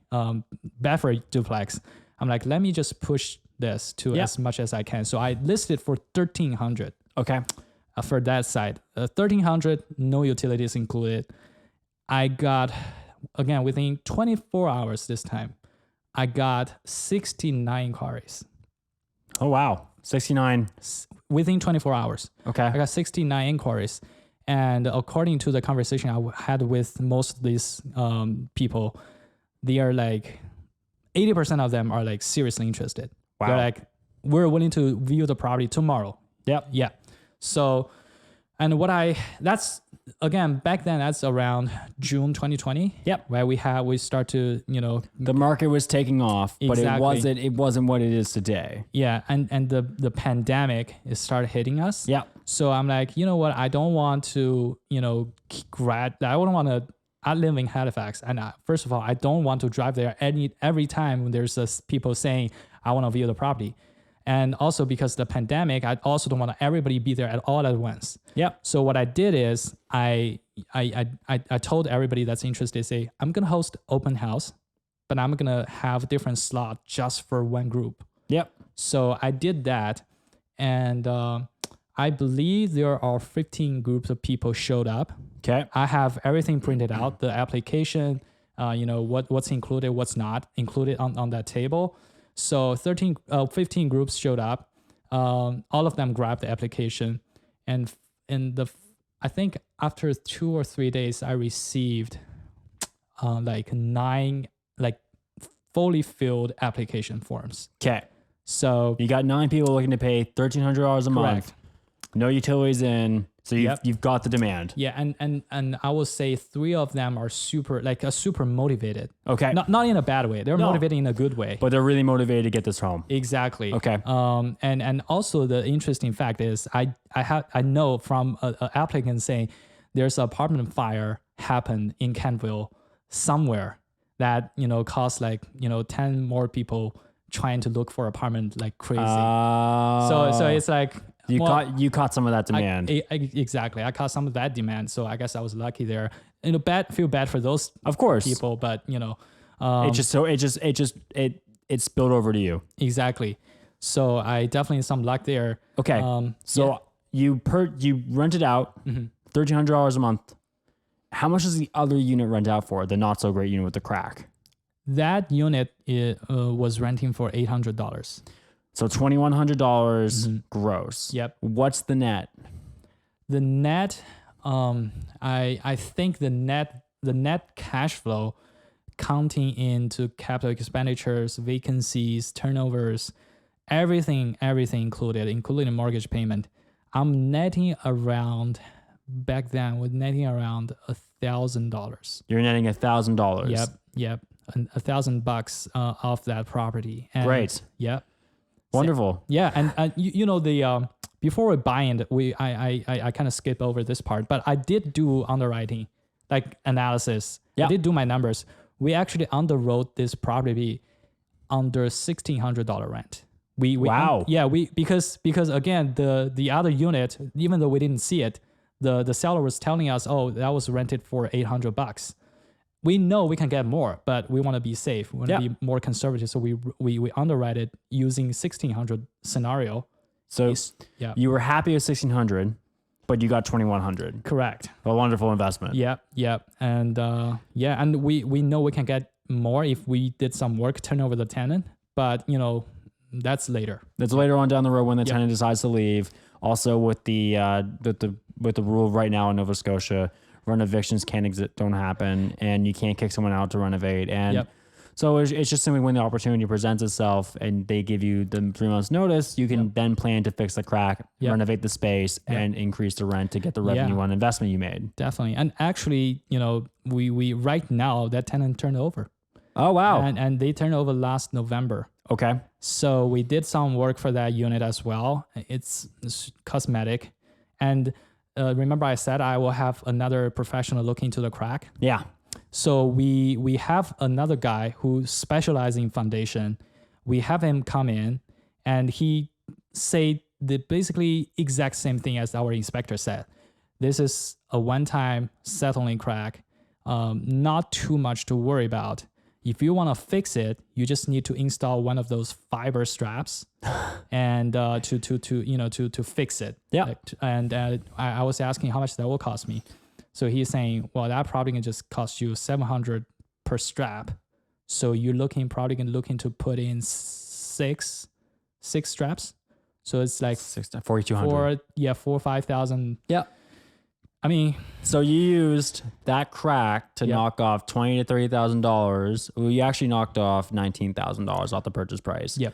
Bedford duplex, I'm like, let me just push this to as much as I can. So I listed for $1,300. Okay. For that side. $1,300, no utilities included. I got, again, within 24 hours this time, I got 69 inquiries. Oh, wow. 69. Within 24 hours. Okay. I got 69 inquiries. And according to the conversation I had with most of these people, they are like 80% of them are like seriously interested. Wow. They're like, we're willing to view the property tomorrow. Yep. Yeah. So, and that's again, back then, that's around June 2020. Yep. Where we start to, the market was taking off, but Exactly. it wasn't what it is today. Yeah. And the pandemic is started hitting us. Yeah. So I'm like, you know what? I don't want to, I wouldn't want to. I live in Halifax, and first of all, I don't want to drive there every time when there's people saying I want to view the property, And also because the pandemic, I also don't want everybody be there all at once. Yep. So what I did is I told everybody that's interested, say, I'm going to host open house, but I'm going to have a different slot just for one group. Yep. So I did that. And I believe there are 15 groups of people showed up. Okay. I have everything printed out, the application, what's included, what's not included on that table. So 15 groups showed up. All of them grabbed the application. And I think after 2 or 3 days, I received 9 fully filled application forms. Okay. So you got 9 people looking to pay $1,300 a month. No utilities in. So you've got the demand. Yeah, and I will say 3 of them are super motivated. Okay. Not in a bad way. They're motivated in a good way. But they're really motivated to get this home. Exactly. Okay. And also the interesting fact is I know from an applicant saying there's an apartment fire happened in Kentville somewhere that caused 10 more people trying to look for apartment like crazy. So it's like you caught some of that demand. Exactly. I caught some of that demand. So I guess I was lucky there. Feel bad for those of course people, but it spilled over to you. Exactly. So I definitely some luck there. Okay. You rented out $1,300 a month. How much does the other unit rent out for? The not so great unit with the crack. That unit was renting for $800. So $2,100 gross. Yep. What's the net? The net, I think the net cash flow, counting into capital expenditures, vacancies, turnovers, everything included, including mortgage payment, I'm netting around. Back then, we're netting around $1,000. You're netting $1,000. Yep. $1,000 off that property. And great. Yep. Wonderful. Yeah, and the before we buy it, I kind of skip over this part, but I did do underwriting, like analysis. I did do my numbers. We actually underwrote this property under $1,600 rent. Wow. Because again the other unit, even though we didn't see it, the seller was telling us, oh, that was rented for $800. We know we can get more, but we want to be safe. We want to be more conservative. So we underwrite it using 1,600 scenario. So you were happy with 1,600, but you got 2,100. Correct. A wonderful investment. Yep. And and we know we can get more if we did some work, turn over the tenant. But that's later. That's later on down the road when the tenant decides to leave. Also with the rule right now in Nova Scotia, rent evictions don't happen, and you can't kick someone out to renovate. And so it's just simply when the opportunity presents itself and they give you the 3 months notice, you can then plan to fix the crack, renovate the space, and increase the rent to get the revenue on investment you made. Definitely. And actually, we right now that tenant turned over. Oh, wow. And they turned over last November. Okay. So we did some work for that unit as well. It's cosmetic. And remember I said I will have another professional look into the crack? Yeah. So we have another guy who specializes in foundation. We have him come in and he say the basically exact same thing as our inspector said. This is a one-time settling crack, not too much to worry about. If you want to fix it, you just need to install one of those fiber straps, and to fix it. Yeah. And I was asking how much that will cost me, so he's saying, well, that probably can just cost you $700 per strap. So you're probably looking to put in six straps. So it's like 4,200. 4,000 or 5,000. Yeah. I mean, so you used that crack to knock off $20,000 to $30,000. Well, you actually knocked off $19,000 off the purchase price. Yep.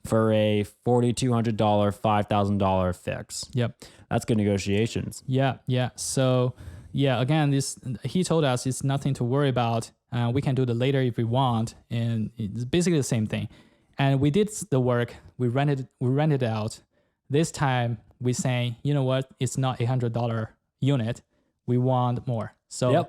For a $4,200, $5,000 fix. Yep. That's good negotiations. Yeah. So again, he told us it's nothing to worry about. We can do it later if we want, and it's basically the same thing. And we did the work. We rented it out. This time we saying, you know what? It's not $800 unit. We want more. So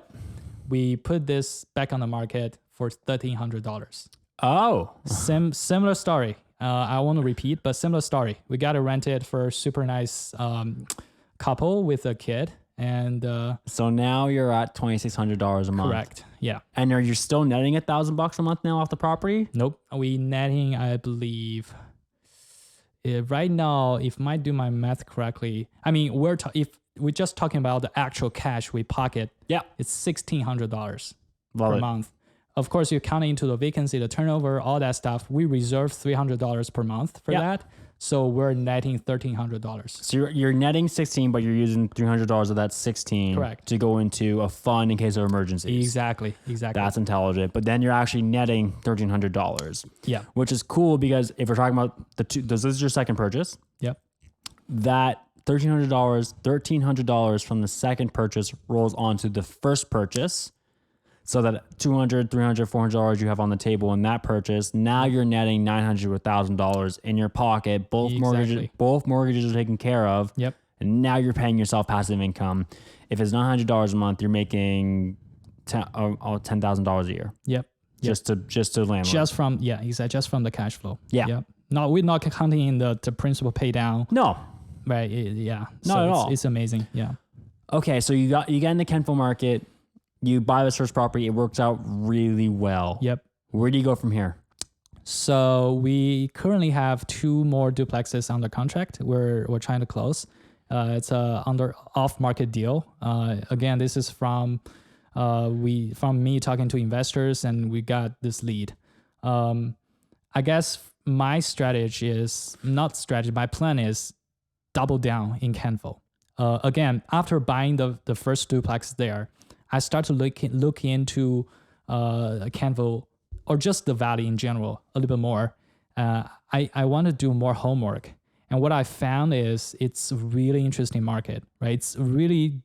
we put this back on the market for $1,300. Oh, Similar story. I want to repeat, but similar story. We got to rent it for a super nice couple with a kid. And so now you're at $2,600 a month. correct. Yeah. And are you still netting $1,000 a month now off the property? Nope. We netting, I believe, right now, if I do my math correctly, I mean, if we're just talking about the actual cash we pocket, Yeah. it's $1,600 Love per it. month. Of course, you're counting into the vacancy, the turnover, all that stuff. We reserve $300 per month for that. So we're netting $1,300. So you're netting 16, but you're using $300 of that 16 Correct. to go into a fund in case of emergencies. Exactly. That's intelligent. But then you're actually netting $1,300. Yeah. Which is cool because if we're talking about this is your second purchase. Yep. That $1,300 from the second purchase rolls onto the first purchase. So that $200, $300, $400 you have on the table in that purchase, now you're netting $900 to $1,000 in your pocket. Both mortgages are taken care of. Yep. And now you're paying yourself passive income. If it's $900 a month, you're making $10,000 a year. Yep. Just to landlord. Just from the cash flow. Yeah. Yep. No, we're not counting in the principal pay down. No. Right. Yeah. Not at all. It's amazing. Yeah. Okay, so you get in the Kentville market, you buy this first property, it works out really well. Yep. Where do you go from here? So we currently have 2 more duplexes under contract. We're trying to close. It's a off-market deal. Again, this is from me talking to investors, and we got this lead. I guess my my plan is double down in Kentville. Again, after buying the first duplex there, I start to look into Kentville or just the valley in general a little bit more. I want to do more homework, and what I found is it's a really interesting market, right? It's a really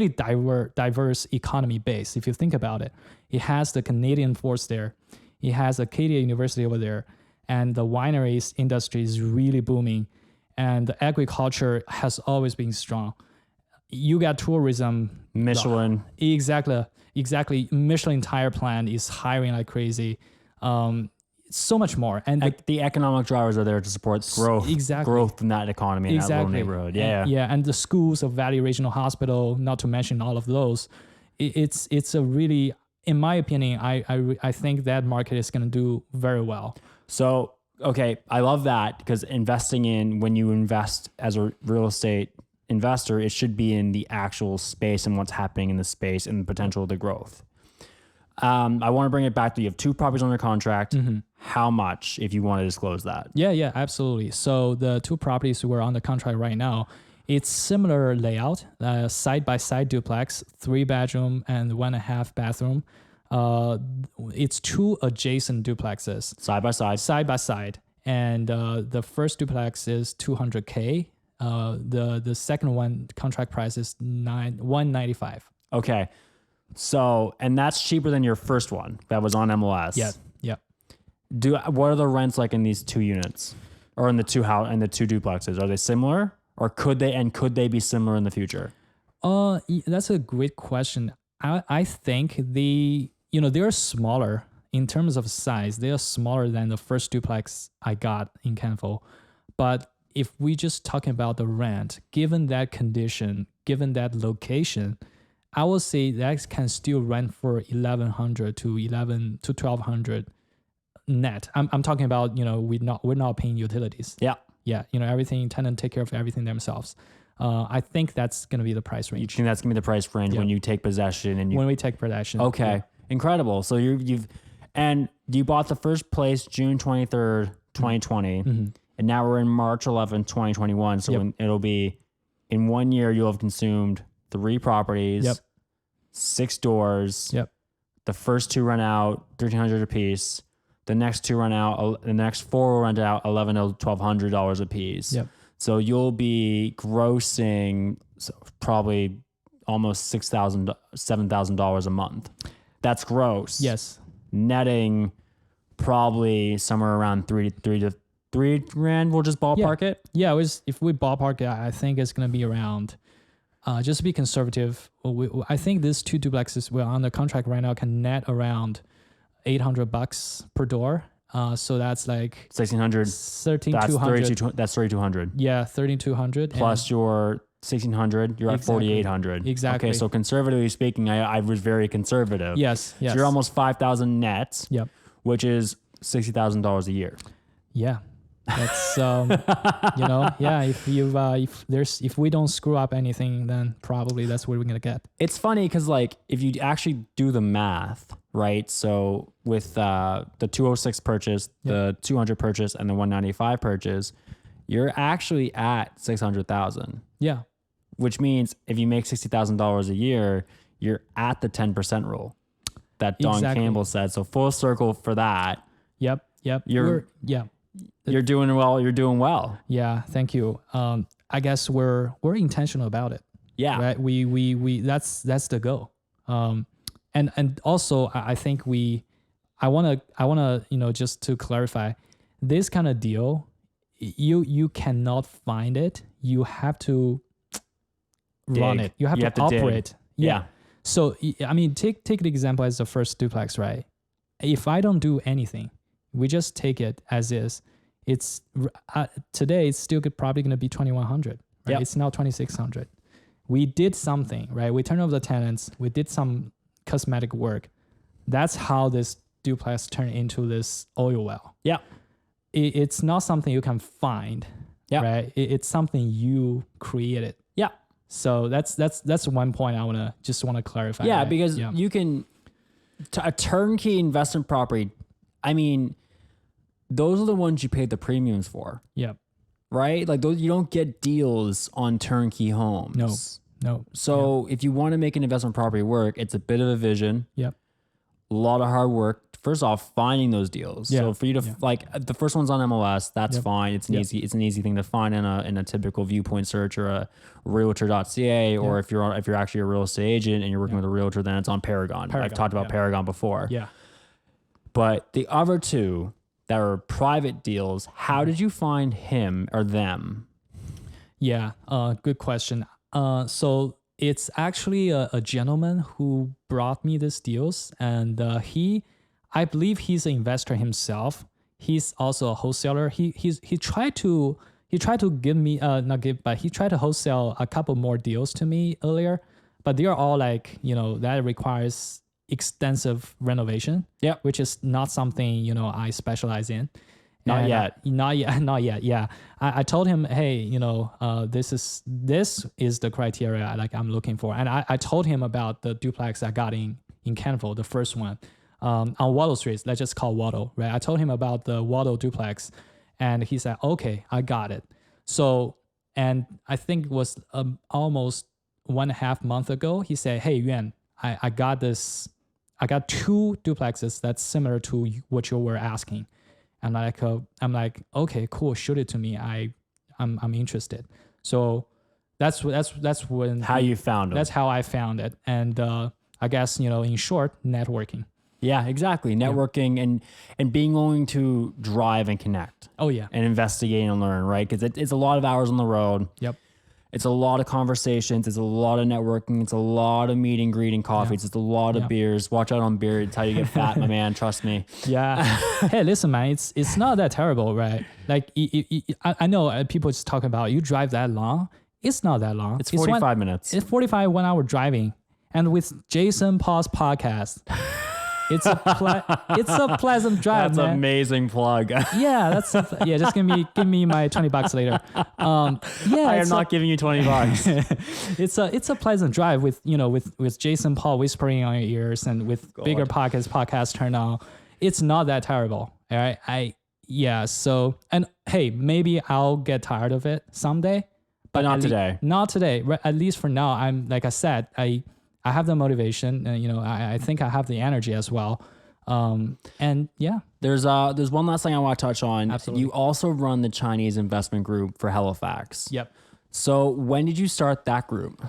diverse economy base. If you think about it, it has the Canadian force there, it has Acadia University over there, and the wineries industry is really booming, and the agriculture has always been strong. You got tourism. Michelin. Exactly. Michelin tire plant is hiring like crazy. So much more. And The economic drivers are there to support growth. Exactly. Growth in that economy in that little neighborhood. Yeah. And the schools of Valley Regional Hospital, not to mention all of those. It's a really, in my opinion, I think that market is going to do very well. So, okay, I love that because when you invest as a real estate investor, it should be in the actual space and what's happening in the space and the potential of the growth. I want to bring it back to you have 2 properties under contract. Mm-hmm. How much, if you want to disclose that? Yeah, absolutely. So the 2 properties we're on the contract right now, it's similar layout, side-by-side duplex, 3-bedroom and 1.5 bathroom. It's 2 adjacent duplexes. Side by side. And the first duplex is $200K. The second one contract price is $195. Okay. So, and that's cheaper than your first one that was on MLS. Yeah. What are the rents like in these 2 units or in the 2 duplexes? Are they similar or could they be similar in the future? That's a great question. I think they're smaller in terms of size. They are smaller than the first duplex I got in Kentville. But if we just talking about the rent, given that condition, given that location, I would say that can still rent for $1,100 to $1,200 net. I'm talking about we're not paying utilities. Yeah. Everything, tenant take care of everything themselves. I think that's going to be the price range. You think that's going to be the price range when you take possession and when we take possession. Okay, yeah. Incredible. So you bought the first place June 23rd, 2020, and now we're in March 11th, 2021. So it'll be in 1 year you'll have consumed 3 properties, 6 doors. The first 2 rent out $1,300 a piece. The next 2 rent out. The next 4 will rent out $1,100 to $1,200 a piece. So you'll be grossing probably almost $6,000, $7,000 a month. That's gross. Yes. Netting probably somewhere around $3 grand. We'll just ballpark it. Yeah, if we ballpark it, I think it's going to be around. Just to be conservative, I think these 2 duplexes we're on the contract right now can net around $800 per door. So that's like 1,600. 13,200. That's 3,200. Yeah, 13,200 Plus your 1,600, you're at Exactly. 4,800. Exactly. Okay, so conservatively speaking, I was very conservative. Yes. So you're almost 5,000 net, Yep. which is $60,000 a year. Yeah. That's yeah. If we don't screw up anything, then probably that's what we're gonna get. It's funny because like if you actually do the math, right? So with the 206 purchase, the 200 purchase, and the 195 purchase, you're actually at 600,000. Yeah. Which means if you make $60,000 a year, you're at the 10% rule that Don Campbell said. So full circle for that. Yep. You're doing well. You're doing well. Yeah. Thank you. I guess we're intentional about it. Yeah. Right. We that's the goal. And also I think I wanna just to clarify, this kind of deal, you cannot find it. You have to run it. You have to operate. Dig. Yeah. So I mean, take the example as the first duplex, right? If I don't do anything, we just take it as is. It's today it's still probably going to be 2,100. Right? Yep. It's now 2,600. We did something, right? We turned over the tenants. We did some cosmetic work. That's how this duplex turned into this oil well. Yeah. It's not something you can find. Yeah. Right. It's something you created. Yeah. So that's one point I want to clarify. Yeah, right? because you can a turnkey investment property. I mean, those are the ones you paid the premiums for. Yeah. Right? Like those, you don't get deals on turnkey homes. No. So if you want to make an investment property work, it's a bit of a vision. Yep. A lot of hard work. First off, finding those deals. Yeah. So for you to like the first one's on MLS, that's fine. It's an easy thing to find in a typical viewpoint search or a realtor.ca, or if you're actually a real estate agent and you're working with a realtor, then it's on Paragon. I've talked about Paragon before. Yeah. But the other two that are private deals, how did you find him or them? Yeah, good question. So it's actually a gentleman who brought me these deals, and I believe he's an investor himself. He's also a wholesaler. He tried to give me he tried to wholesale a couple more deals to me earlier, but they are all like, that requires extensive renovation. Yeah, which is not something I specialize in. Not yet. Yeah, I told him, hey, this is the criteria like I'm looking for, and I told him about the duplex I got in Kentville, the first one, on Waddle Street. Let's just call Waddle, right? I told him about the Waddle duplex, and he said, okay, I got it. So, and I think it was almost 1.5 months ago, he said, hey, Yuan, I got this. I got 2 duplexes that's similar to what you were asking. I'm like, okay, cool. Shoot it to me. I'm interested. So that's when you found them. That's how I found it. And I guess in short, networking. Yeah, exactly. Networking and being willing to drive and connect. Oh yeah. And investigate and learn, right? Because it's a lot of hours on the road. Yep. It's a lot of conversations. It's a lot of networking. It's a lot of meeting, greeting, coffees. It's a lot of beers. Watch out on beer. It's how you get fat, my man. Trust me. Yeah. Hey, listen, man. It's not that terrible, right? Like I know people just talking about you drive that long. It's not that long. It's 45 minutes. It's 45 1 hour driving, and with Jason Paul's podcast. It's a pleasant drive. That's man. Amazing plug. Yeah, just give me my $20 later. I am not giving you $20. It's a pleasant drive with Jason Paul whispering on your ears and with bigger podcast turned on. It's not that terrible. All right. So, and hey, maybe I'll get tired of it someday, but not today. Not today. At least for now, I'm like I said, I have the motivation, and I think I have the energy as well. And yeah, there's one last thing I want to touch on. Absolutely. You also run the Chinese investment group for Halifax. Yep. So when did you start that group?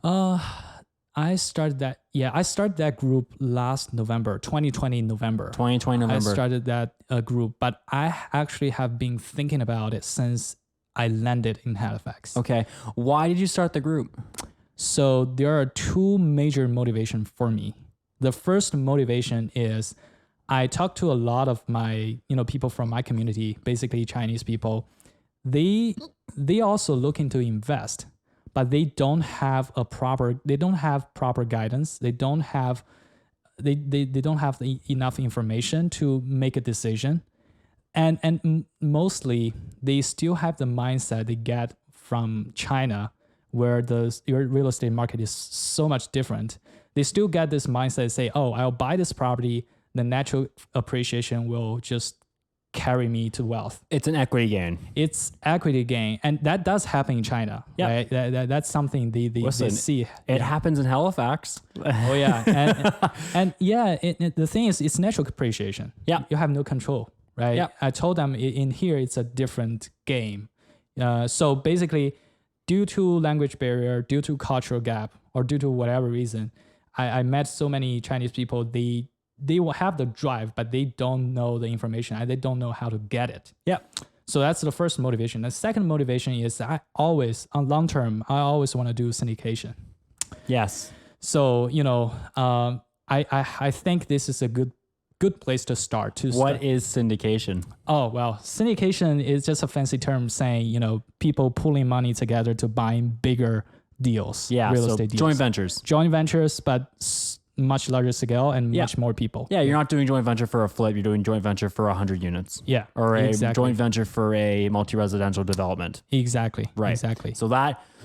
I started that group last November, 2020 November. 2020 November. I started that group, but I actually have been thinking about it since I landed in Halifax. Okay. Why did you start the group? So there are 2 major motivations for me. The first motivation is I talked to a lot of my, people from my community, basically Chinese people. They also looking to invest, but they don't have proper guidance. They don't have enough information to make a decision. And mostly they still have the mindset they get from China, where the real estate market is so much different. They still get this mindset, say, oh, I'll buy this property, the natural appreciation will just carry me to wealth. It's an equity gain. It's equity gain. And that does happen in China. Yeah. Right? That's something they see. It happens in Halifax. Oh, yeah. And yeah, the thing is, it's natural appreciation. Yeah. You have no control, right? Yeah. I told them in here, it's a different game. So basically, due to language barrier, due to cultural gap, or due to whatever reason, I met so many Chinese people, they will have the drive, but they don't know the information and they don't know how to get it. Yeah. So that's the first motivation. The second motivation is on long term, I always want to do syndication. Yes. So, I think this is a good place to start. What is syndication? Oh, well, syndication is just a fancy term saying, people pulling money together to buying bigger deals. Yeah. Real so estate deals. joint ventures, but much larger scale and much more people. Yeah, you're not doing joint venture for a flip. You're doing joint venture for 100 units. Yeah, or a exactly. joint venture for a multi-residential development. Exactly. Right. Exactly.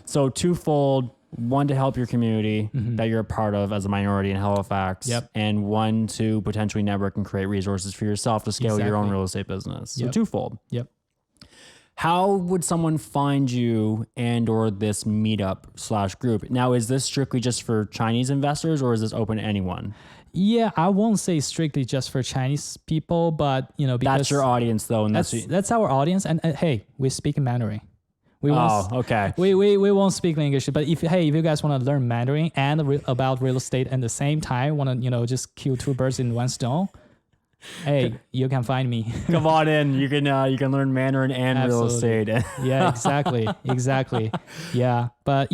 So twofold. One, to help your community that you're a part of as a minority in Halifax. Yep. And one, to potentially network and create resources for yourself to scale your own real estate business. So twofold. Yep. How would someone find you and or this meetup / group? Now, is this strictly just for Chinese investors or is this open to anyone? Yeah, I won't say strictly just for Chinese people, but because that's your audience though, and that's our audience. And hey, we speak Mandarin. Okay. We won't speak English, but if you guys want to learn Mandarin and about real estate at the same time, want to just kill two birds in one stone, hey, you can find me. Come on in. You can learn Mandarin and real estate. Yeah, exactly. Yeah, but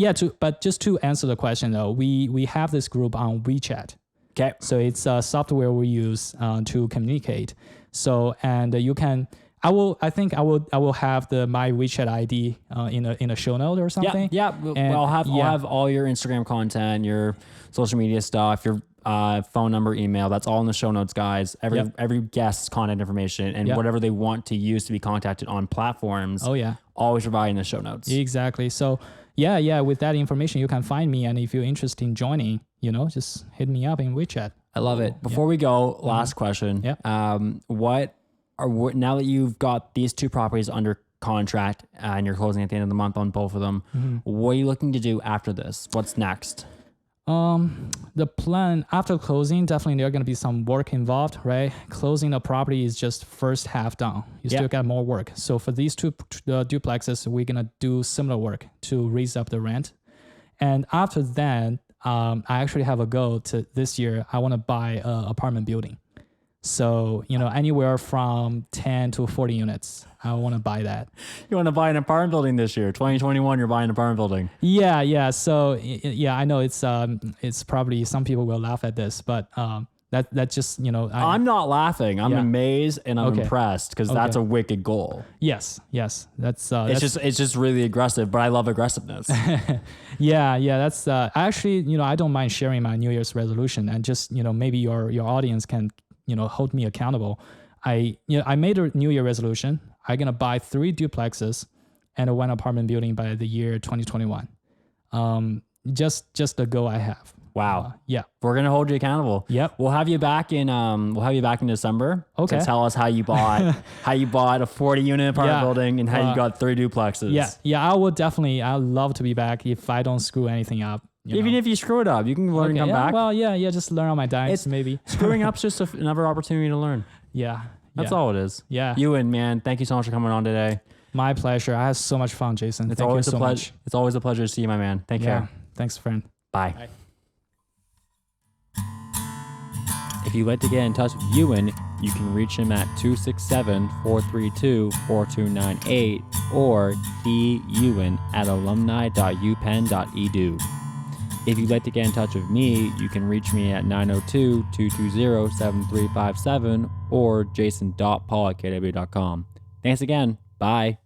just to answer the question though, we have this group on WeChat. Okay. So it's a software we use to communicate. So and you can. I will have my WeChat ID in a show note or something. Yeah. I'll have all your Instagram content, your social media stuff, your phone number, email. That's all in the show notes, guys. Every guest's contact information and whatever they want to use to be contacted on platforms. Oh yeah. Always provide in the show notes. Exactly. So yeah. With that information, you can find me, and if you're interested in joining, just hit me up in WeChat. I love it. Before we go, last question. Yeah. Now that you've got these two properties under contract and you're closing at the end of the month on both of them, what are you looking to do after this? What's next? The plan after closing, definitely there are going to be some work involved, right? Closing a property is just first half done. You still got more work. So for these two duplexes, we're going to do similar work to raise up the rent. And after that, I actually have a goal to this year. I want to buy an apartment building. So, anywhere from 10 to 40 units. I want to buy that. You want to buy an apartment building this year, 2021, you're buying an apartment building. Yeah. So, I know it's probably some people will laugh at this, but that's just, I'm not laughing. I'm amazed and I'm impressed because that's a wicked goal. Yes. That's it's just really aggressive, but I love aggressiveness. Yeah. That's actually, I don't mind sharing my New Year's resolution and just, maybe your audience can hold me accountable. I made a New Year resolution. I'm going to buy 3 duplexes and 1 apartment building by the year 2021. Just the goal I have. Wow. Yeah. We're going to hold you accountable. Yep. We'll have you back in December. Okay. To tell us how you bought a 40 unit apartment building and how you got 3 duplexes. Yeah. I'd love to be back if I don't screw anything up. Even if you screw it up, you can learn and come back. Well, just learn on my dice, maybe. Screwing up's just another opportunity to learn. Yeah. That's all it is. Yeah. Yuan, man, thank you so much for coming on today. My pleasure. I had so much fun, Jason. Thank you so much. It's always a pleasure to see you, my man. Take care. Thanks, friend. Bye. If you'd like to get in touch with Yuan, you can reach him at 267-432-4298 or Yuan at alumni.upenn.edu. If you'd like to get in touch with me, you can reach me at 902-220-7357 or jason.paul@kw.com. Thanks again. Bye.